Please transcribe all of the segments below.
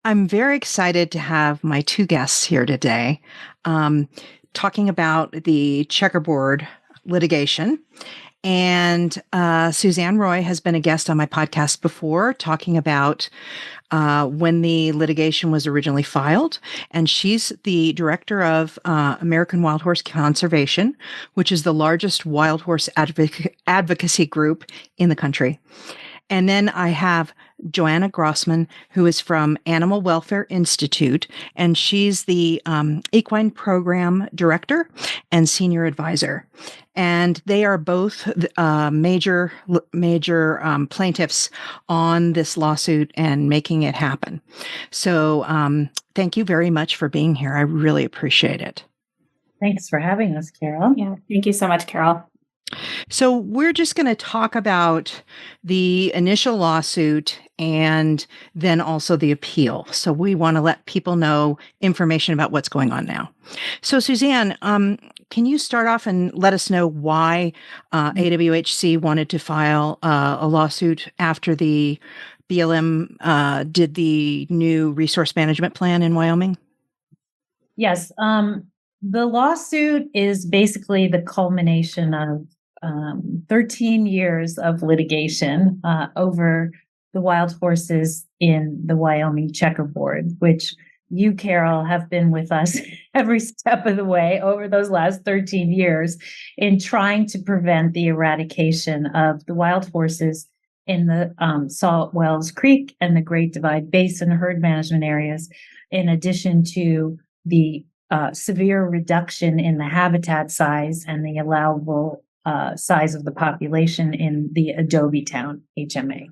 I'm very excited to have my two guests here today, um, talking about the checkerboard litigation. And Suzanne Roy has been a guest on my podcast before, talking about when the litigation was originally filed. And she's the director of American Wild Horse Conservation, which is the largest wild horse advocacy group in the country. And then I have Joanna Grossman, who is from Animal Welfare Institute, and she's the equine program director and senior advisor. And they are both major plaintiffs on this lawsuit and making it happen. So thank you very much for being here. I really appreciate it. Thanks for having us, Carol. Yeah, thank you so much, Carol. So we're just going to talk about the initial lawsuit and then also the appeal. So we want to let people know information about what's going on now. So Suzanne, can you start off and let us know why AWHC wanted to file a lawsuit after the BLM did the new resource management plan in Wyoming? Yes. The lawsuit is basically the culmination of 13 years of litigation over the wild horses in the Wyoming checkerboard, which you, Carol, have been with us every step of the way over those last 13 years in trying to prevent the eradication of the wild horses in the Salt Wells Creek and the Great Divide Basin herd management areas, in addition to the severe reduction in the habitat size and the allowable size of the population in the Adobe Town HMA.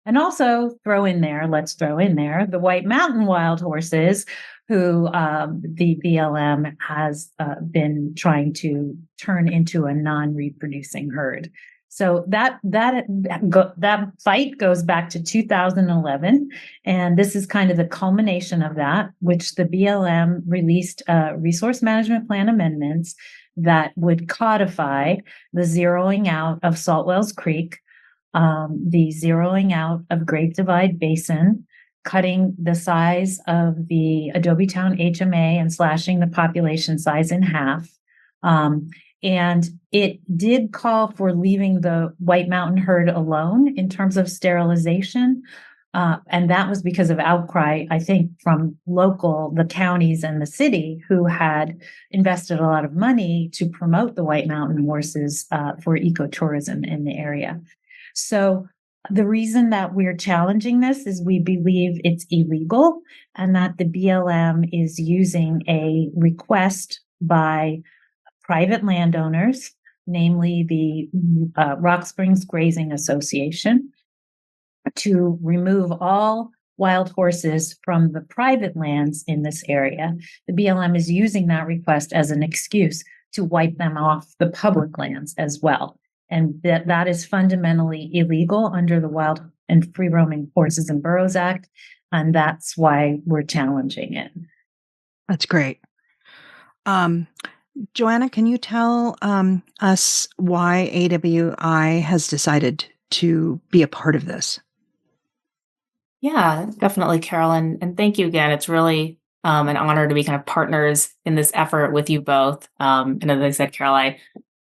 And also let's throw in there the White Mountain wild horses who the BLM has been trying to turn into a non-reproducing herd. So that fight goes back to 2011, and this is kind of the culmination of that, which the BLM released resource management plan amendments that would codify the zeroing out of Salt Wells Creek, the zeroing out of Great Divide Basin, cutting the size of the Adobe Town HMA and slashing the population size in half. And it did call for leaving the White Mountain herd alone in terms of sterilization. And that was because of outcry, I think, from the counties and the city who had invested a lot of money to promote the White Mountain horses for ecotourism in the area. So the reason that we're challenging this is we believe it's illegal and that the BLM is using a request by private landowners, namely the Rock Springs Grazing Association, to remove all wild horses from the private lands in this area. The BLM is using that request as an excuse to wipe them off the public lands as well. And that is fundamentally illegal under the Wild and Free Roaming Horses and Burros Act. And that's why we're challenging it. That's great. Joanna, can you tell us why AWI has decided to be a part of this? Yeah, definitely, Carol. And thank you again. It's really an honor to be kind of partners in this effort with you both. And as I said, Carol, I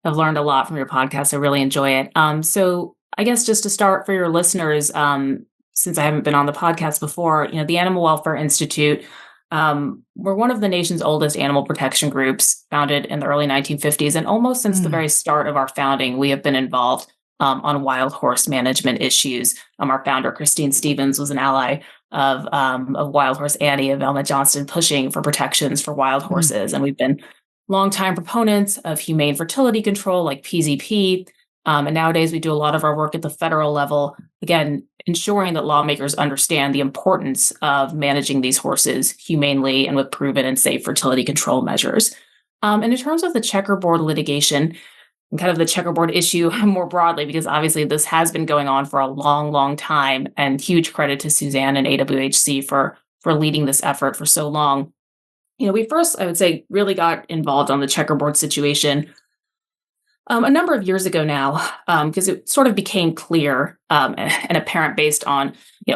have learned a lot from your podcast. I really enjoy it. So I guess just to start for your listeners, since I haven't been on the podcast before, the Animal Welfare Institute, we're one of the nation's oldest animal protection groups, founded in the early 1950s. And almost since the very start of our founding, we have been involved on wild horse management issues. Our founder, Christine Stevens, was an ally of Wild Horse Annie, of Velma Johnston, pushing for protections for wild horses. And we've been longtime proponents of humane fertility control like PZP. And nowadays we do a lot of our work at the federal level, again, ensuring that lawmakers understand the importance of managing these horses humanely and with proven and safe fertility control measures. And in terms of the checkerboard litigation, and kind of the checkerboard issue more broadly, because obviously this has been going on for a long, long time, and huge credit to Suzanne and AWHC for leading this effort for so long. We first, I would say, really got involved on the checkerboard situation A number of years ago now, because it sort of became clear and apparent based on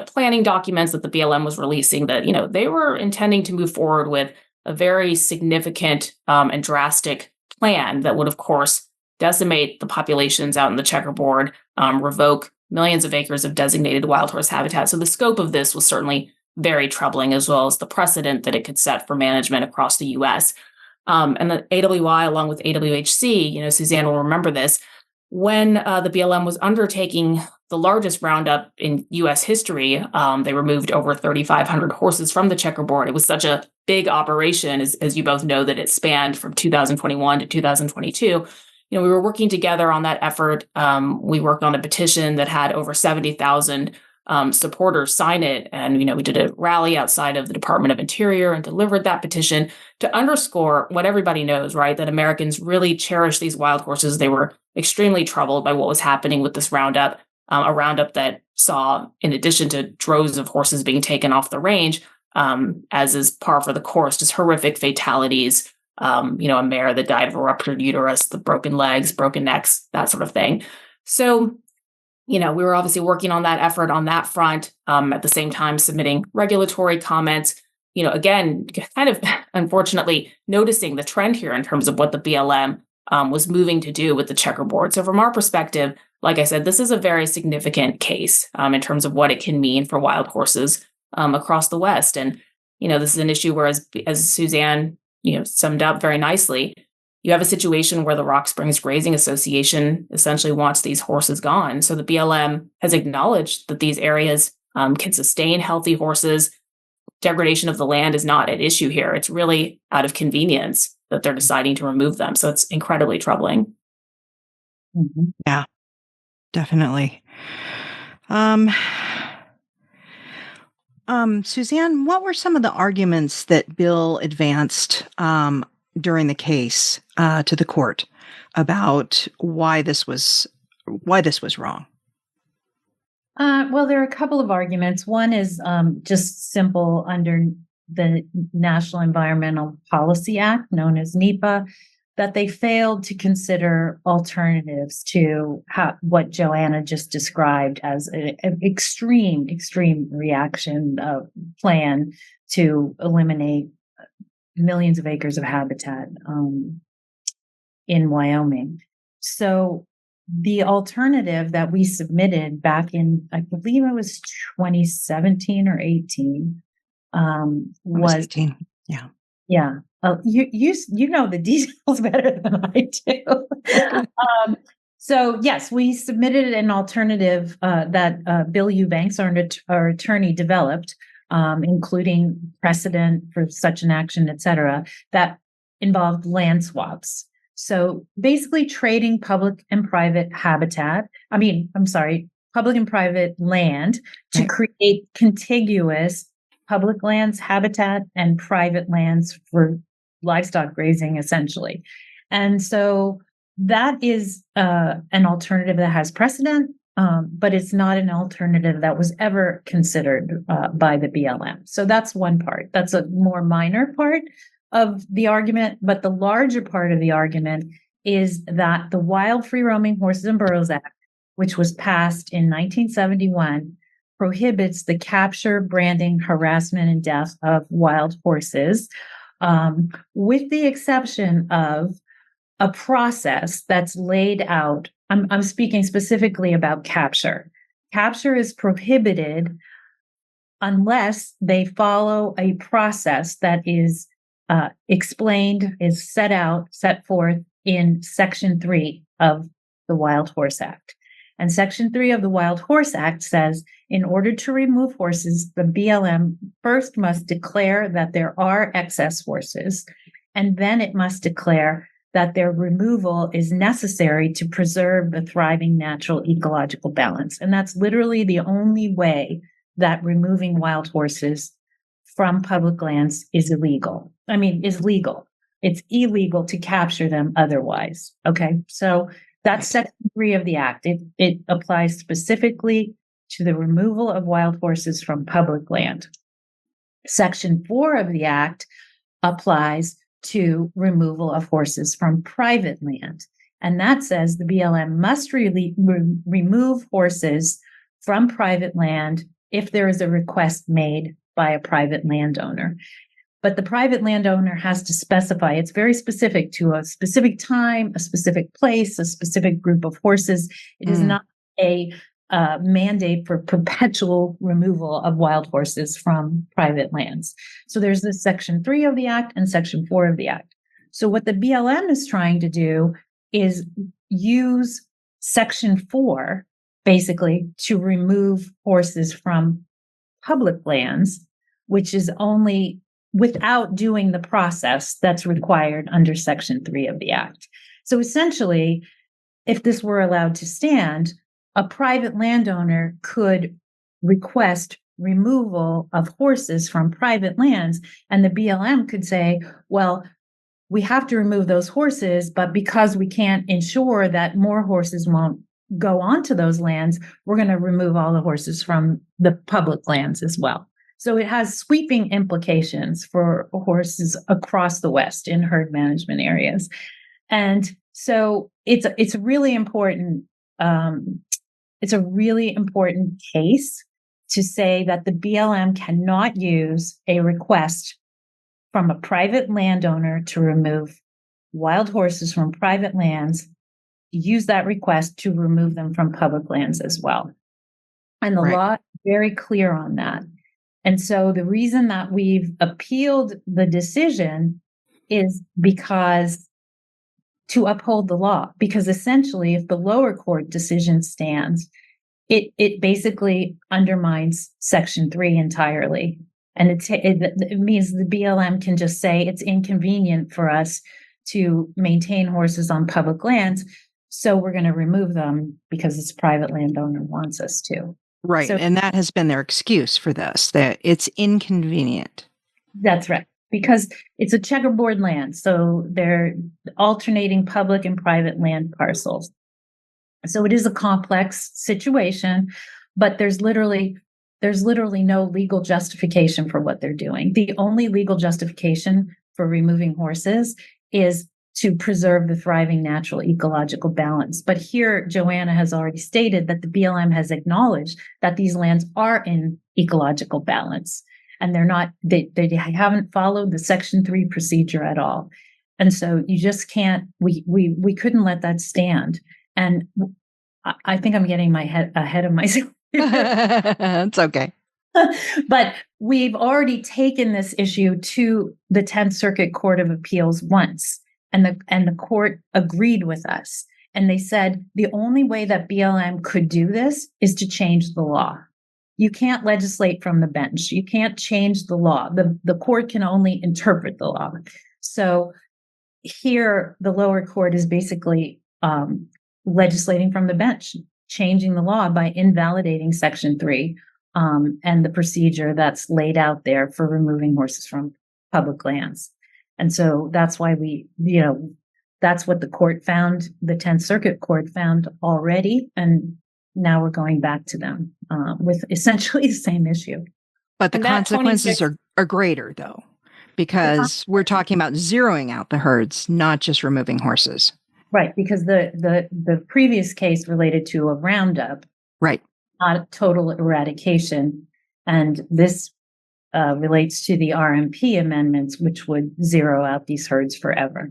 planning documents that the BLM was releasing that they were intending to move forward with a very significant and drastic plan that would, of course, decimate the populations out in the checkerboard, revoke millions of acres of designated wild horse habitat. So the scope of this was certainly very troubling, as well as the precedent that it could set for management across the U.S. And the AWI, along with AWHC, Suzanne will remember this, when the BLM was undertaking the largest roundup in U.S. history, they removed over 3,500 horses from the checkerboard. It was such a big operation, as you both know, that it spanned from 2021 to 2022. We were working together on that effort. We worked on a petition that had over 70,000 supporters sign it. And, we did a rally outside of the Department of Interior and delivered that petition to underscore what everybody knows, right? That Americans really cherish these wild horses. They were extremely troubled by what was happening with this roundup, a roundup that saw, in addition to droves of horses being taken off the range, as is par for the course, just horrific fatalities, a mare that died of a ruptured uterus, the broken legs, broken necks, that sort of thing. So, we were obviously working on that effort on that front, at the same time submitting regulatory comments, again, kind of unfortunately noticing the trend here in terms of what the BLM was moving to do with the checkerboard. So from our perspective, like I said, this is a very significant case in terms of what it can mean for wild horses across the West. And, this is an issue where, as Suzanne, summed up very nicely, you have a situation where the Rock Springs Grazing Association essentially wants these horses gone. So the BLM has acknowledged that these areas can sustain healthy horses. Degradation of the land is not at issue here. It's really out of convenience that they're deciding to remove them. So it's incredibly troubling. Mm-hmm. Yeah, definitely. Suzanne, what were some of the arguments that Bill advanced during the case to the court about why this was wrong? Well, there are a couple of arguments. One is just simple under the National Environmental Policy Act, known as NEPA, that they failed to consider alternatives to what Joanna just described as an extreme reaction plan to eliminate millions of acres of habitat in Wyoming. So the alternative that we submitted back in, I believe it was 2017 or 18, was 18. Yeah. Yeah. You know the details better than I do. So yes, we submitted an alternative that Bill Eubanks, our attorney, developed, including precedent for such an action, et cetera, that involved land swaps. So basically trading public and private public and private land to create contiguous public lands, habitat, and private lands for livestock grazing, essentially. And so that is an alternative that has precedent, but it's not an alternative that was ever considered by the BLM. So that's one part. That's a more minor part of the argument, but the larger part of the argument is that the Wild Free Roaming Horses and Burros Act, which was passed in 1971, prohibits the capture, branding, harassment, and death of wild horses, with the exception of a process that's laid out. I'm speaking specifically about capture. Capture is prohibited unless they follow a process that is explained, is set forth in Section 3 of the Wild Horse Act. And Section 3 of the Wild Horse Act says, in order to remove horses, the BLM first must declare that there are excess horses, and then it must declare that their removal is necessary to preserve the thriving natural ecological balance. And that's literally the only way that removing wild horses from public lands is legal. It's illegal to capture them otherwise. Okay. So that's Section 3 of the Act. It applies specifically to the removal of wild horses from public land. Section 4 of the Act applies to removal of horses from private land. And that says the BLM must remove horses from private land if there is a request made by a private landowner. But the private landowner has to specify, it's very specific to a specific time, a specific place, a specific group of horses. It is not a mandate for perpetual removal of wild horses from private lands. So there's this Section 3 of the Act and Section 4 of the Act. So what the BLM is trying to do is use Section 4 basically to remove horses from public lands, which is only without doing the process that's required under Section 3 of the Act. So essentially, if this were allowed to stand, a private landowner could request removal of horses from private lands, and the BLM could say, well, we have to remove those horses, but because we can't ensure that more horses won't go onto those lands, we're going to remove all the horses from the public lands as well. So it has sweeping implications for horses across the West in herd management areas. And so it's really important. It's a really important case to say that the BLM cannot use a request from a private landowner to remove wild horses from private lands, use that request to remove them from public lands as well. And the law is very clear on that. And so the reason that we've appealed the decision is because to uphold the law, because essentially if the lower court decision stands, it basically undermines Section 3 entirely. And it means the BLM can just say it's inconvenient for us to maintain horses on public lands, so we're going to remove them because this private landowner wants us to. Right. So, and that has been their excuse for this, that it's inconvenient. That's right. Because it's a checkerboard land. So they're alternating public and private land parcels. So it is a complex situation, but there's literally no legal justification for what they're doing. The only legal justification for removing horses is to preserve the thriving natural ecological balance. But here, Joanna has already stated that the BLM has acknowledged that these lands are in ecological balance, and they're not, they haven't followed the Section 3 procedure at all. And so you just can't, we couldn't let that stand. And I think I'm getting my head ahead of myself. It's okay. But we've already taken this issue to the 10th Circuit Court of Appeals once, and the court agreed with us. And they said the only way that BLM could do this is to change the law. You can't legislate from the bench. You can't change the law. The court can only interpret the law. So here, the lower court is basically legislating from the bench, changing the law by invalidating Section 3 and the procedure that's laid out there for removing horses from public lands. And so that's why that's what the court found, the 10th Circuit Court found already. And now we're going back to them with essentially the same issue. But the consequences are greater, though, because we're talking about zeroing out the herds, not just removing horses. Right, because the previous case related to a roundup, right, not total eradication, and this relates to the RMP amendments, which would zero out these herds forever.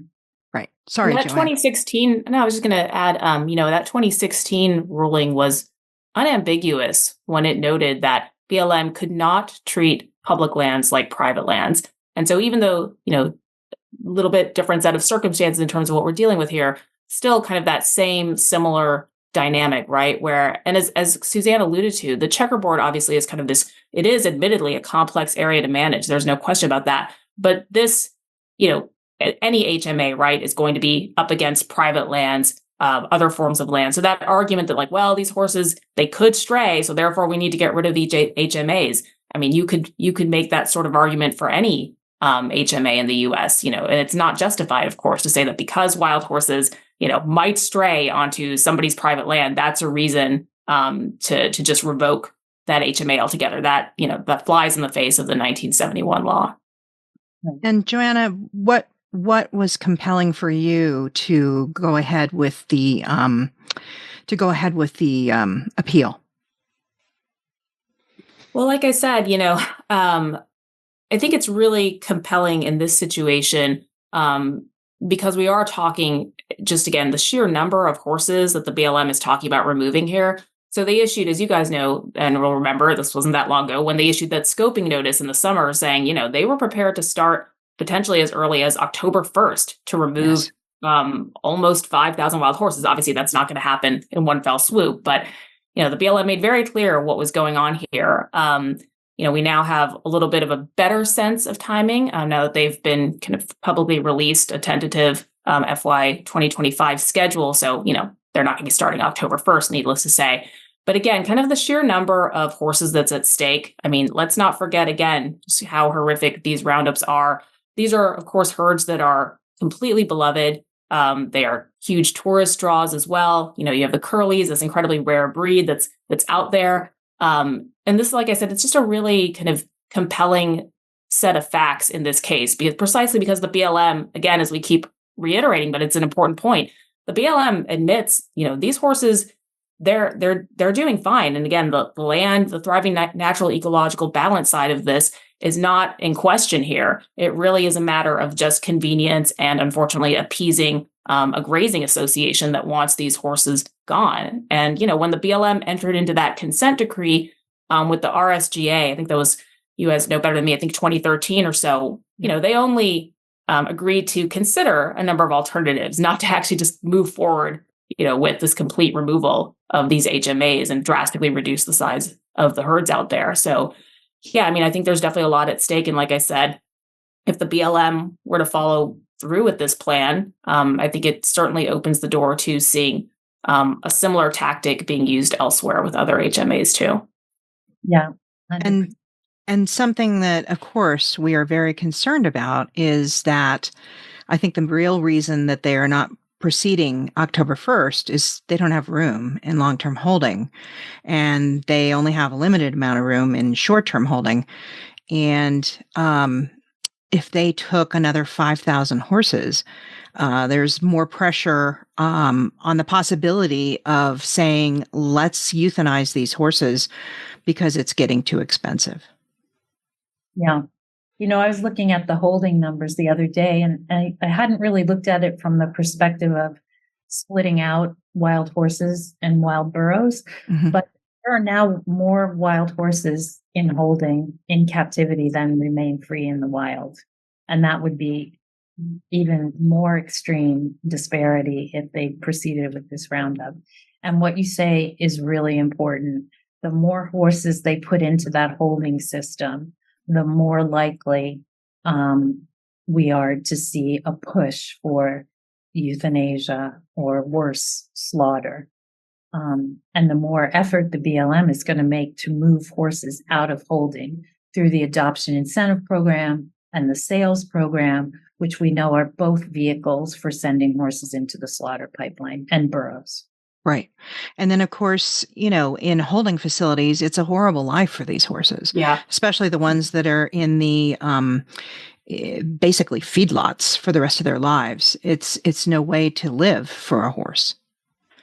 Right. Sorry, that Joanna. 2016. No, I was just going to add. That 2016 ruling was unambiguous when it noted that BLM could not treat public lands like private lands, and so even though a little bit different set of circumstances in terms of what we're dealing with here, still kind of that same similar dynamic, right? Where, and as Suzanne alluded to, the checkerboard obviously is kind of this, it is admittedly a complex area to manage. There's no question about that. But this, any HMA, right, is going to be up against private lands, other forms of land. So that argument that these horses, they could stray, so therefore we need to get rid of these HMAs. I mean, you could make that sort of argument for any HMA in the US, and it's not justified, of course, to say that because wild horses, might stray onto somebody's private land, that's a reason to just revoke that HMA altogether. That flies in the face of the 1971 law. And Joanna, what what was compelling for you to go ahead with the appeal? Well, like I said, I think it's really compelling in this situation, because we are talking, just again, the sheer number of horses that the BLM is talking about removing here. So they issued, as you guys know and will remember, this wasn't that long ago, when they issued that scoping notice in the summer saying, they were prepared to start potentially as early as October 1st to remove Yes. almost 5,000 wild horses. Obviously, that's not going to happen in one fell swoop, but the BLM made very clear what was going on here. We now have a little bit of a better sense of timing now that they've been kind of publicly released a tentative FY 2025 schedule. So, they're not going to be starting October 1st, needless to say. But again, kind of the sheer number of horses that's at stake. I mean, let's not forget again just how horrific these roundups are. These are, of course, herds that are completely beloved. They are huge tourist draws as well. You have the Curlies, this incredibly rare breed that's out there. And this, like I said, it's just a really kind of compelling set of facts in this case, precisely because the BLM, again, as we keep reiterating, but it's an important point, the BLM admits, these horses, they're doing fine. And again, the land, the thriving natural ecological balance side of this is not in question here. It really is a matter of just convenience and, unfortunately, appeasing a grazing association that wants these horses gone. And, when the BLM entered into that consent decree with the RSGA, I think that was, you guys know better than me, I think 2013 or so, they only agreed to consider a number of alternatives, not to actually just move forward, with this complete removal of these HMAs and drastically reduce the size of the herds out there. So, yeah, I mean, I think there's definitely a lot at stake. And like I said, if the BLM were to follow through with this plan, I think it certainly opens the door to seeing a similar tactic being used elsewhere with other HMAs too. Yeah. And something that, of course, we are very concerned about is that I think the real reason that they are not proceeding October 1st is they don't have room in long-term holding, and they only have a limited amount of room in short-term holding. And if they took another 5,000 horses, there's more pressure on the possibility of saying, let's euthanize these horses because it's getting too expensive. Yeah. I was looking at the holding numbers the other day, and I hadn't really looked at it from the perspective of splitting out wild horses and wild burros, but there are now more wild horses in holding in captivity than remain free in the wild. And that would be even more extreme disparity if they proceeded with this roundup. And what you say is really important. The more horses they put into that holding system, the more likely we are to see a push for euthanasia or worse, slaughter. And the more effort the BLM is going to make to move horses out of holding through the adoption incentive program and the sales program, which we know are both vehicles for sending horses into the slaughter pipeline and burros. Right. And then, of course, in holding facilities, it's a horrible life for these horses. Yeah. Especially the ones that are in the basically feedlots for the rest of their lives. It's no way to live for a horse.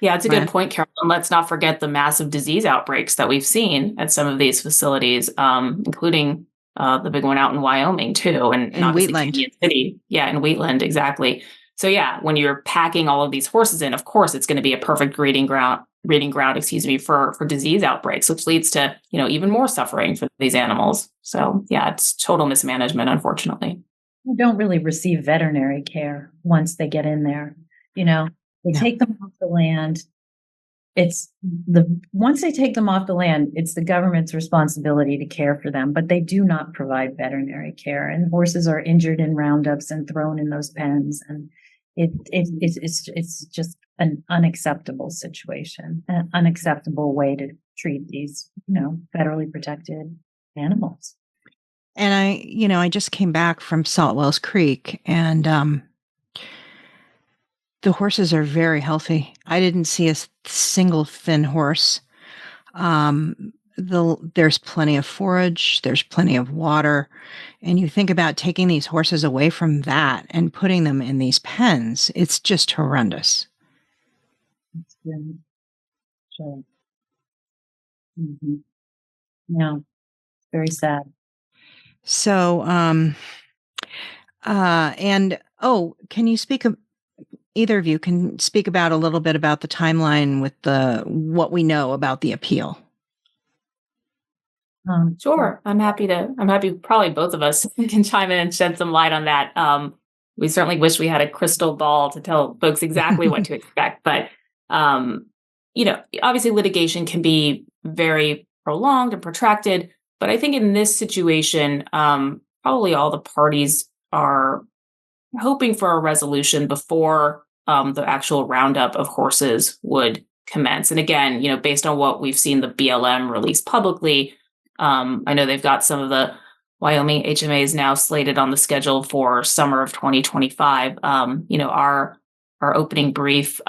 Yeah, it's a good point, Carol. And let's not forget the massive disease outbreaks that we've seen at some of these facilities, including the big one out in Wyoming, too. And in Wheatland. Canyon City. Yeah, in Wheatland, exactly. So yeah, when you're packing all of these horses in, of course, it's going to be a perfect breeding ground, for disease outbreaks, which leads to, even more suffering for these animals. So yeah, it's total mismanagement, unfortunately. They don't really receive veterinary care once they get in there. They take them off the land. Once they take them off the land, it's the government's responsibility to care for them, but they do not provide veterinary care. And horses are injured in roundups and thrown in those pens. And it's just an unacceptable situation, an unacceptable way to treat these, federally protected animals. And I just came back from Salt Wells Creek, and the horses are very healthy. I didn't see a single thin horse. there's plenty of forage, there's plenty of water, and you think about taking these horses away from that and putting them in these pens, it's just horrendous. That's good. Sure. Mm-hmm. Yeah, very sad. So, can you either of you can speak about a little bit about the timeline with what we know about the appeal? Sure. I'm happy, probably both of us can chime in and shed some light on that. We certainly wish we had a crystal ball to tell folks exactly what to expect, but, obviously litigation can be very prolonged and protracted, but I think in this situation, probably all the parties are hoping for a resolution before the actual roundup of horses would commence. And again, based on what we've seen the BLM release publicly, I know they've got some of the Wyoming HMAs now slated on the schedule for summer of 2025. Our opening brief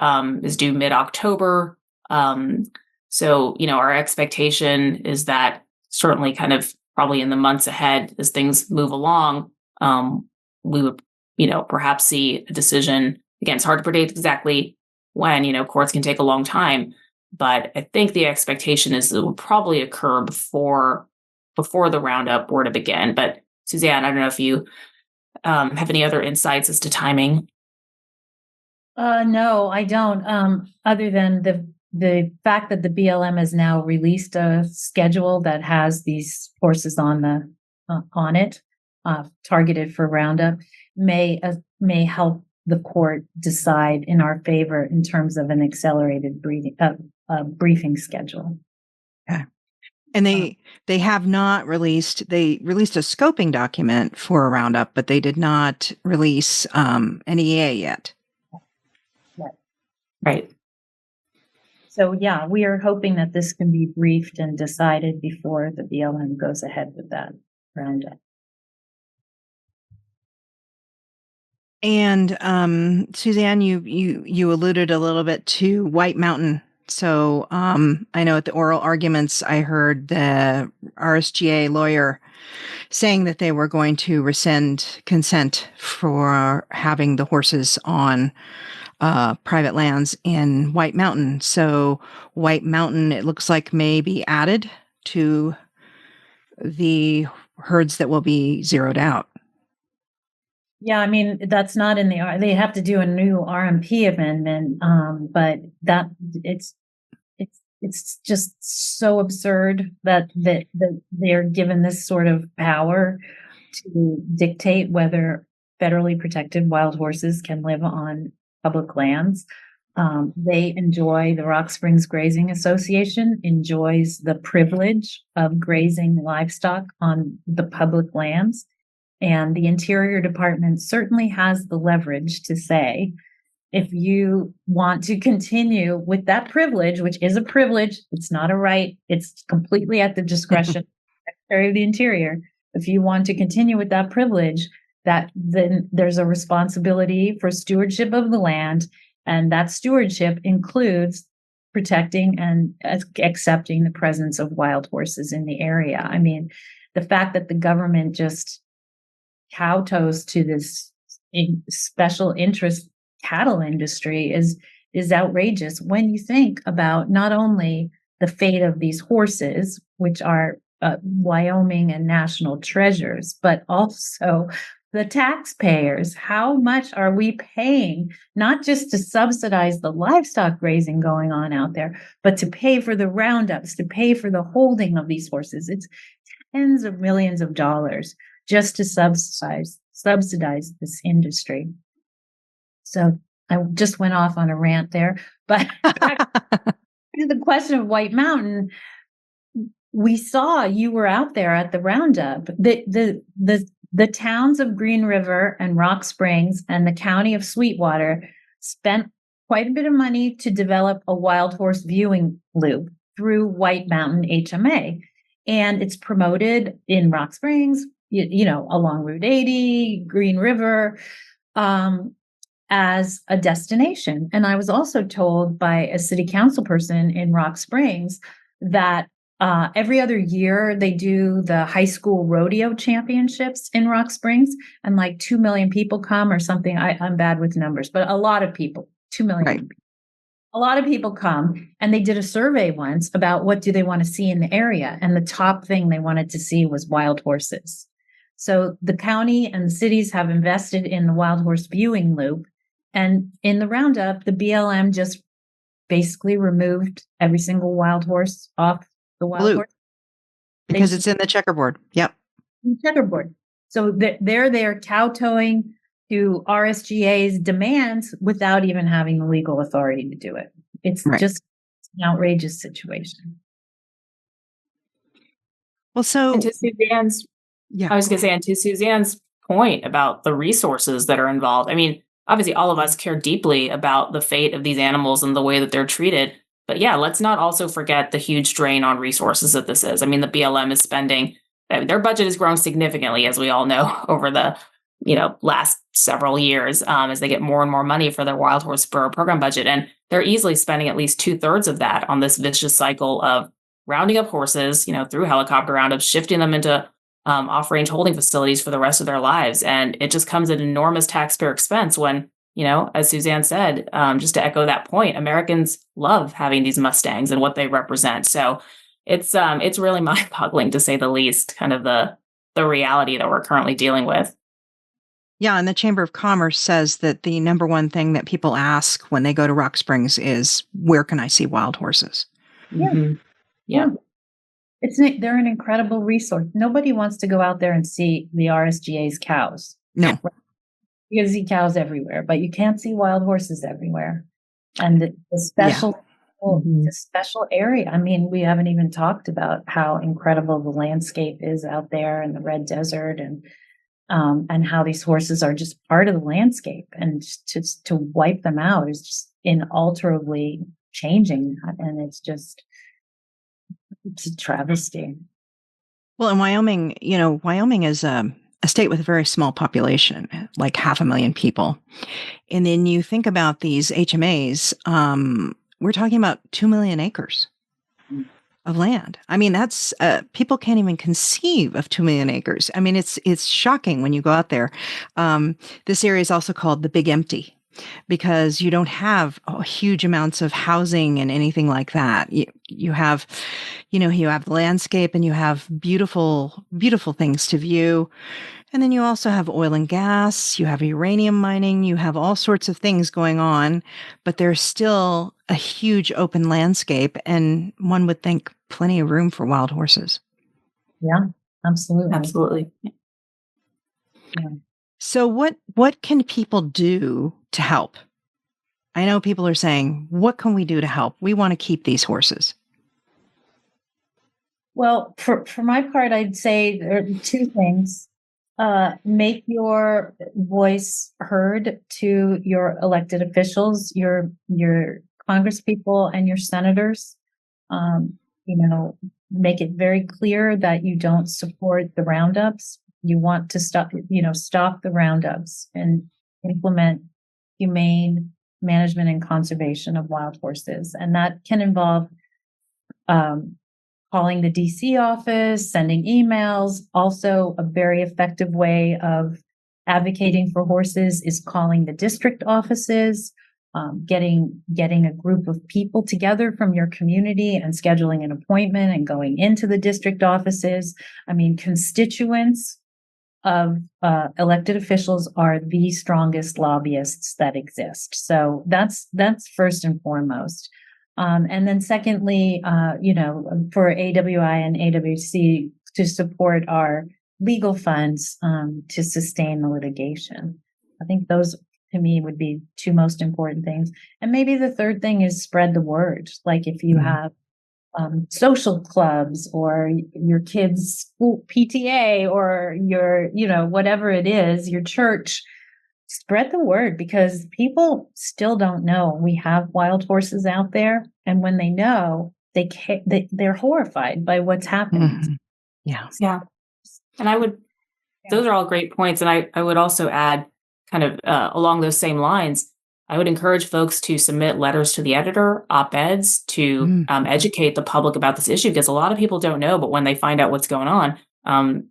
is due mid-October. So, our expectation is that certainly kind of probably in the months ahead as things move along, we would, perhaps see a decision. Again, it's hard to predict exactly when, courts can take a long time. But I think the expectation is it will probably occur before the roundup were to begin. But Suzanne, I don't know if you have any other insights as to timing. No, I don't. Other than the fact that the BLM has now released a schedule that has these horses on it, targeted for roundup, may help the court decide in our favor in terms of an accelerated briefing schedule. Okay. And they have not released. They released a scoping document for a roundup, but they did not release an EA yet. Right. So yeah, we are hoping that this can be briefed and decided before the BLM goes ahead with that roundup. And Suzanne, you alluded a little bit to White Mountain. So I know at the oral arguments, I heard the RSGA lawyer saying that they were going to rescind consent for having the horses on private lands in White Mountain. So White Mountain, it looks like, may be added to the herds that will be zeroed out. Yeah, I mean, that's not in they have to do a new RMP amendment, but that it's just so absurd that they're given this sort of power to dictate whether federally protected wild horses can live on public lands. The Rock Springs Grazing Association enjoys the privilege of grazing livestock on the public lands. And the Interior Department certainly has the leverage to say, if you want to continue with that privilege, which is a privilege, it's not a right, it's completely at the discretion of the Secretary of the Interior. If you want to continue with that privilege, then there's a responsibility for stewardship of the land. And that stewardship includes protecting and accepting the presence of wild horses in the area. I mean, the fact that the government just kowtows to this special interest cattle industry is outrageous when you think about not only the fate of these horses, which are Wyoming and national treasures, but also the taxpayers. How much are we paying, not just to subsidize the livestock grazing going on out there, but to pay for the roundups, to pay for the holding of these horses? It's tens of millions of dollars just to subsidize this industry. So I just went off on a rant there, but the question of White Mountain, we saw you were out there at the roundup. The towns of Green River and Rock Springs and the county of Sweetwater spent quite a bit of money to develop a wild horse viewing loop through White Mountain HMA. And it's promoted in Rock Springs, along Route 80, Green River, as a destination. And I was also told by a city council person in Rock Springs that every other year they do the high school rodeo championships in Rock Springs, and like 2 million people come or something. I'm bad with numbers, but a lot of people, 2 million. Right. A lot of people come, and they did a survey once about what do they want to see in the area. And the top thing they wanted to see was wild horses. So the county and the cities have invested in the wild horse viewing loop. And in the roundup, the BLM just basically removed every single wild horse off the wild horse. Because it's in the checkerboard. Yep. Checkerboard. So they're there kowtowing to RSGA's demands without even having the legal authority to do it. It's just an outrageous situation. Well, so and to Suzanne's, I was going to say, and to Suzanne's point about the resources that are involved. I mean, obviously, all of us care deeply about the fate of these animals and the way that they're treated. But yeah, let's not also forget the huge drain on resources that this is. I mean, the BLM is spending, their budget has grown significantly, as we all know, over the last several years, as they get more and more money for their wild horse burro program budget. And they're easily spending at least 2/3 of that on this vicious cycle of rounding up horses, through helicopter roundups, shifting them into off-range holding facilities for the rest of their lives. And it just comes at enormous taxpayer expense when, as Suzanne said, just to echo that point, Americans love having these Mustangs and what they represent. So it's really mind-boggling, to say the least, kind of the reality that we're currently dealing with. Yeah, and the Chamber of Commerce says that the number one thing that people ask when they go to Rock Springs is, where can I see wild horses? Yeah. Yeah. They're an incredible resource. Nobody wants to go out there and see the RSGA's cows. No. You can see cows everywhere, but you can't see wild horses everywhere. And the special area. I mean, we haven't even talked about how incredible the landscape is out there in the Red Desert, and how these horses are just part of the landscape, and just to wipe them out is just inalterably changing that. And it's a travesty. Well, in Wyoming, Wyoming is a state with a very small population, like 500,000 people. And then you think about these HMAs, we're talking about 2 million acres of land. I mean, that's people can't even conceive of 2 million acres. I mean, it's shocking when you go out there. This area is also called the Big Empty, because you don't have huge amounts of housing and anything like that. You have, you have the landscape, and you have beautiful, beautiful things to view. And then you also have oil and gas, you have uranium mining, you have all sorts of things going on, but there's still a huge open landscape, and one would think plenty of room for wild horses. Yeah, absolutely. Absolutely. Yeah. So what can people do to help? I know people are saying, what can we do to help? We want to keep these horses. Well, for my part, I'd say there are two things. Make your voice heard to your elected officials, your congresspeople and your senators. Make it very clear that you don't support the roundups. You want to stop the roundups and implement humane management and conservation of wild horses. And that can involve calling the DC office, sending emails. Also, a very effective way of advocating for horses is calling the district offices, getting a group of people together from your community and scheduling an appointment and going into the district offices. I mean, constituents of elected officials are the strongest lobbyists that exist. So that's first and foremost. And then secondly, for AWI and AWC to support our legal funds to sustain the litigation. I think those, to me, would be two most important things. And maybe the third thing is spread the word. Like if you have social clubs or your kids' school PTA or your, whatever it is, your church, spread the word, because people still don't know we have wild horses out there. And when they know, they're horrified by what's happening. Mm-hmm. Yeah. Yeah. And those are all great points. And I would also add kind of along those same lines, I would encourage folks to submit letters to the editor, op-eds, to educate the public about this issue, because a lot of people don't know, but when they find out what's going on,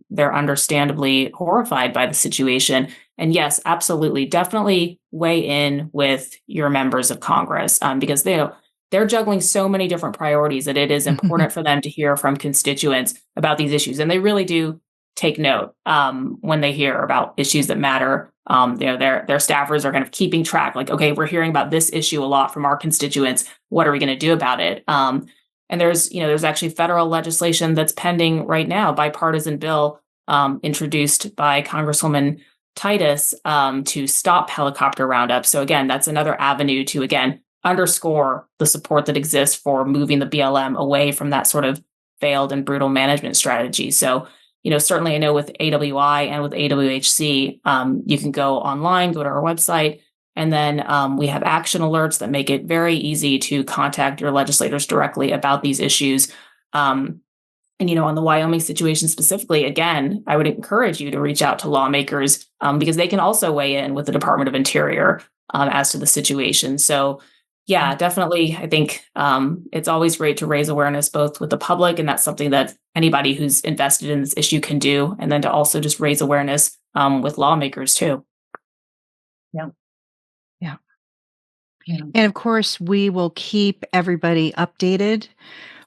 they're understandably horrified by the situation. And yes, absolutely, definitely weigh in with your members of Congress, because they're juggling so many different priorities that it is important for them to hear from constituents about these issues. And they really do take note when they hear about issues that matter. Their staffers are kind of keeping track, like, okay, we're hearing about this issue a lot from our constituents. What are we going to do about it? And there's actually federal legislation that's pending right now, bipartisan bill introduced by Congresswoman Titus to stop helicopter roundup. So again, that's another avenue to, again, underscore the support that exists for moving the BLM away from that sort of failed and brutal management strategy. So, certainly I know with AWI and with AWHC, you can go online, go to our website, and then we have action alerts that make it very easy to contact your legislators directly about these issues. And, on the Wyoming situation specifically, again, I would encourage you to reach out to lawmakers because they can also weigh in with the Department of Interior as to the situation. So, yeah, definitely. I think it's always great to raise awareness both with the public, and that's something that anybody who's invested in this issue can do, and then to also just raise awareness with lawmakers too. Yeah. And of course, we will keep everybody updated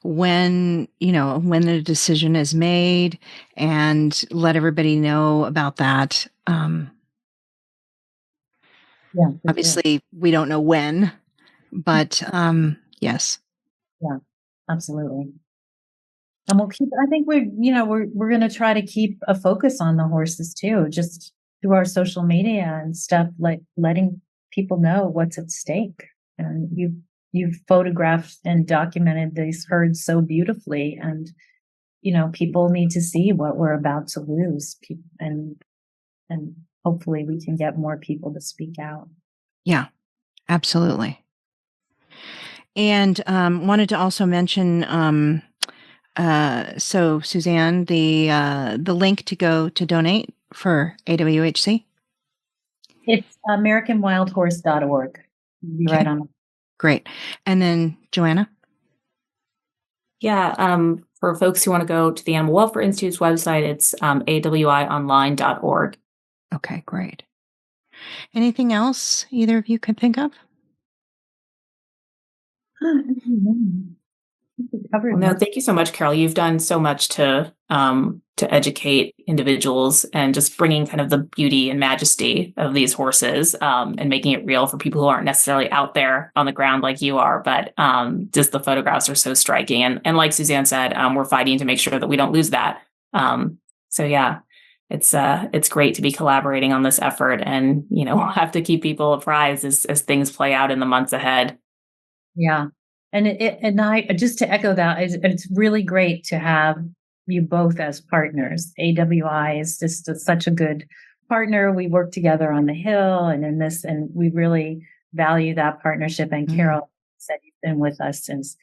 when the decision is made, and let everybody know about that. Obviously, we don't know when, but yes. Yeah, absolutely. And we'll keep, I think we're going to try to keep a focus on the horses too, just through our social media and stuff, like letting people know what's at stake. And you've photographed and documented these herds so beautifully, and people need to see what we're about to lose, and hopefully we can get more people to speak out. Yeah, absolutely. And wanted to also mention, so Suzanne, the link to go to donate for AWHC? It's AmericanWildHorse.org. You're right on. Great. And then Joanna? Yeah, for folks who want to go to the Animal Welfare Institute's website, it's awionline.org. Okay, great. Anything else either of you could think of? No, thank you so much, Curyl. You've done so much to educate individuals and just bringing kind of the beauty and majesty of these horses and making it real for people who aren't necessarily out there on the ground like you are. But just the photographs are so striking. And like Suzanne said, we're fighting to make sure that we don't lose that. So yeah, it's great to be collaborating on this effort, and we'll have to keep people apprised as things play out in the months ahead. Yeah. And I just to echo that, it's really great to have you both as partners. AWI is just such a good partner. We work together on the Hill and in this, and we really value that partnership. And Curyl said you've been with us since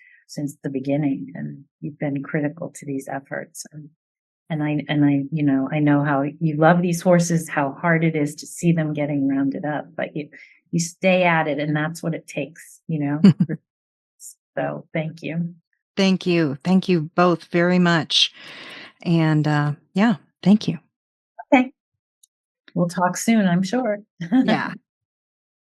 the beginning, and you've been critical to these efforts. And I know how you love these horses, how hard it is to see them getting rounded up, but you stay at it, and that's what it takes, So thank you. Thank you. Thank you both very much. And thank you. Okay. We'll talk soon, I'm sure. Yeah.